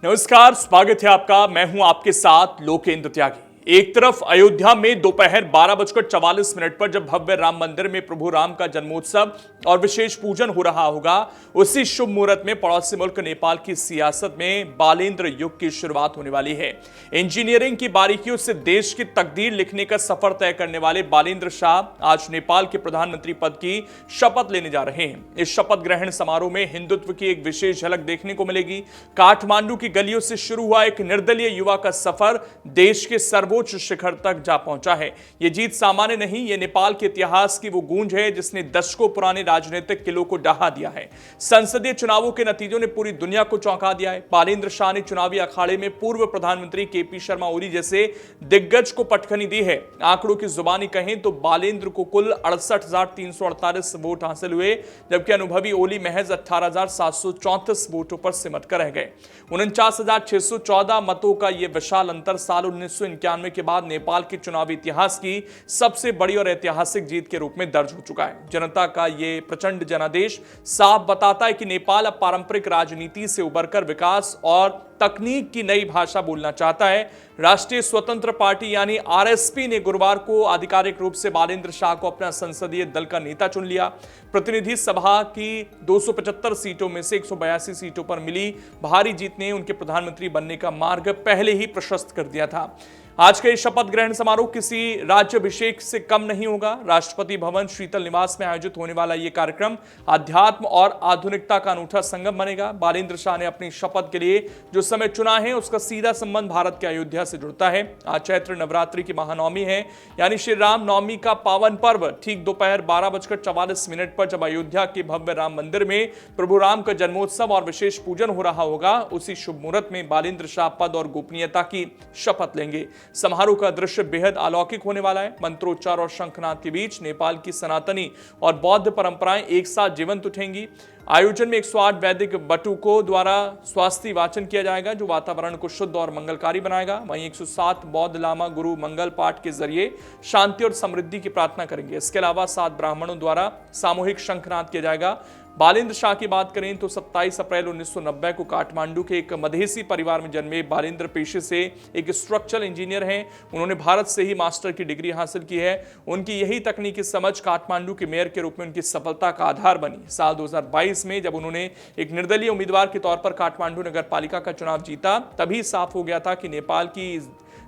नमस्कार, स्वागत है आपका। मैं हूं आपके साथ लोकेंद्र त्यागी। एक तरफ अयोध्या में दोपहर 12:44 पर जब भव्य राम मंदिर में प्रभु राम का जन्मोत्सव और विशेष पूजन हो रहा होगा, उसी शुभ मुहूर्त में पड़ोसी मुल्क नेपाल की सियासत में बालेंद्र युग की शुरुआत होने वाली है। इंजीनियरिंग की बारीकियों से देश की तकदीर लिखने का सफर तय करने वाले बालेंद्र शाह आज नेपाल के प्रधानमंत्री पद की शपथ लेने जा रहे हैं। इस शपथ ग्रहण समारोह में हिंदुत्व की एक विशेष झलक देखने को मिलेगी। काठमांडू की गलियों से शुरू हुआ एक निर्दलीय युवा का सफर देश के सर्वोच्च शिखर तक जा पहुंचा है। यह जीत सामान्य नहीं, यह नेपाल के इतिहास की वो गूंज है जिसने दशकों पुराने राजनीतिक किलों को ढहा दिया है। संसदीय चुनावों के नतीजों ने पूरी दुनिया को चौंका दिया है। बालेंद्र शाह ने चुनावी अखाड़े में पूर्व प्रधानमंत्री केपी शर्मा ओली जैसे दिग्गज को पटखनी दी है। आंकड़ों की जुबानी कहें तो बालेंद्र को कुल 68,348 वोट हासिल हुए, जबकि अनुभवी ओली महज 18,734 वोटों पर सिमट कर रह गए। 49,614 मतों का यह विशाल अंतर साल 1991 के बाद नेपाल के चुनावी इतिहास की सबसे बड़ी और ऐतिहासिक जीत के रूप में दर्ज हो चुका है। जनता का यह प्रचंड जनादेश साफ बताता है कि नेपाल अब पारंपरिक राजनीति से उबरकर विकास और तकनीक की नई भाषा बोलना चाहता है। राष्ट्रीय स्वतंत्र पार्टी यानी आरएसपी ने गुरुवार को आधिकारिक रूप से बालेंद्र शाह को अपना संसदीय दल का नेता चुन लिया। प्रतिनिधि सभा की 275 सीटों में से 182 सीटों पर मिली भारी जीत ने उनके प्रधानमंत्री बनने का मार्ग पहले ही प्रशस्त कर दिया था। आज का शपथ ग्रहण समारोह किसी राज्याभिषेक से कम नहीं होगा। राष्ट्रपति भवन शीतल निवास में आयोजित होने वाला यह कार्यक्रम अध्यात्म और आधुनिकता का अनूठा संगम बनेगा। बालेंद्र शाह ने अपनी शपथ के लिए जो समय चुना है उसका सीधा संबंध भारत के अयोध्या से जुड़ता है। आज चैत्र नवरात्रि की महानवमी है, यानी श्री राम नवमी का पावन पर्व। ठीक दोपहर 12:44 पर जब अयोध्या के भव्य राम मंदिर में प्रभु राम का जन्मोत्सव और विशेष पूजन हो रहा होगा, उसी शुभ मुहूर्त में बालेंद्र शाह पद और गोपनीयता की शपथ लेंगे। समारोह का दृश्य बेहद अलौकिक होने वाला है। मंत्रोच्चार और शंखनाद के बीच नेपाल की सनातनी और बौद्ध परंपराएं एक साथ जीवंत उठेंगी। आयोजन में 108 वैदिक बटुकों द्वारा स्वास्थ्य वाचन किया जाएगा, जो वातावरण को शुद्ध और मंगलकारी बनाएगा। वहीं 107 बौद्ध लामा गुरु मंगल पाठ के जरिए शांति और समृद्धि की प्रार्थना करेंगे। इसके अलावा 7 ब्राह्मणों द्वारा सामूहिक शंखनाद किया जाएगा। बालेंद्र शाह की बात करें तो 27 अप्रैल 1990 को काठमांडू के एक मधेसी परिवार में जन्मे बालेंद्र पेशे से एक स्ट्रक्चरल इंजीनियर हैं। उन्होंने भारत से ही मास्टर की डिग्री हासिल की है। उनकी यही तकनीकी समझ काठमांडू के मेयर के रूप में उनकी सफलता का आधार बनी। साल 2022 में जब उन्होंने एक निर्दलीय उम्मीदवार के तौर पर काठमांडू नगर पालिका का चुनाव जीता, तभी साफ हो गया था कि नेपाल की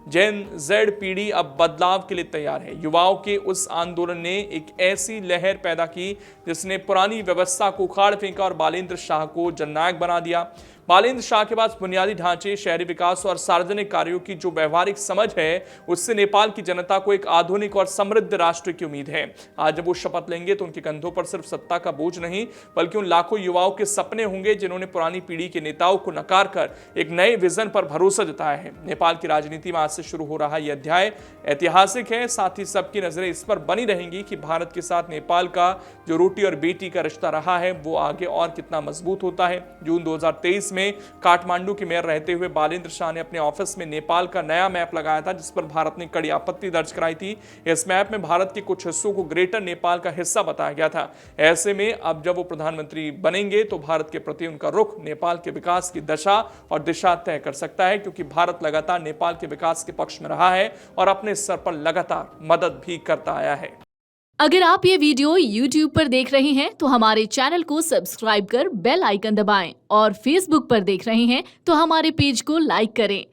जेन जेड पीढ़ी अब बदलाव के लिए तैयार है। युवाओं के उस आंदोलन ने एक ऐसी लहर पैदा की जिसने पुरानी व्यवस्था को उखाड़ फेंका और बालेंद्र शाह को जननायक बना दिया। बालेंद्र शाह के पास बुनियादी ढांचे, शहरी विकास और सार्वजनिक कार्यों की जो व्यवहारिक समझ है, उससे नेपाल की जनता को एक आधुनिक और समृद्ध राष्ट्र की उम्मीद है। आज जब वो शपथ लेंगे तो उनके कंधों पर सिर्फ सत्ता का बोझ नहीं, बल्कि उन लाखों युवाओं के सपने होंगे जिन्होंने पुरानी पीढ़ी के नेताओं को नकार कर एक नए विजन पर भरोसा जताया है। नेपाल की राजनीति में आज से शुरू हो रहा यह अध्याय ऐतिहासिक है। साथ ही सबकी नजरें इस पर बनी रहेंगी कि भारत के साथ नेपाल का जो रोटी और बेटी का रिश्ता रहा है, वो आगे और कितना मजबूत होता है। जून 2023 में काठमांडू के मेयर रहते हुए बालेंद्र शाह ने अपने ऑफिस में नेपाल का नया मैप लगाया था, जिस पर भारत ने कड़ी आपत्ति दर्ज कराई थी। इस मैप में भारत के कुछ हिस्सों को ग्रेटर नेपाल का हिस्सा बताया गया था। ऐसे में अब जब वो प्रधानमंत्री बनेंगे तो भारत के प्रति उनका रुख नेपाल के विकास की दशा और दिशा तय कर सकता है, क्योंकि भारत लगातार नेपाल के विकास के पक्ष में रहा है और अपने स्तर पर लगातार मदद भी करता आया है। अगर आप ये वीडियो YouTube पर देख रहे हैं तो हमारे चैनल को सब्सक्राइब कर बेल आइकन दबाएं और Facebook पर देख रहे हैं तो हमारे पेज को लाइक करें।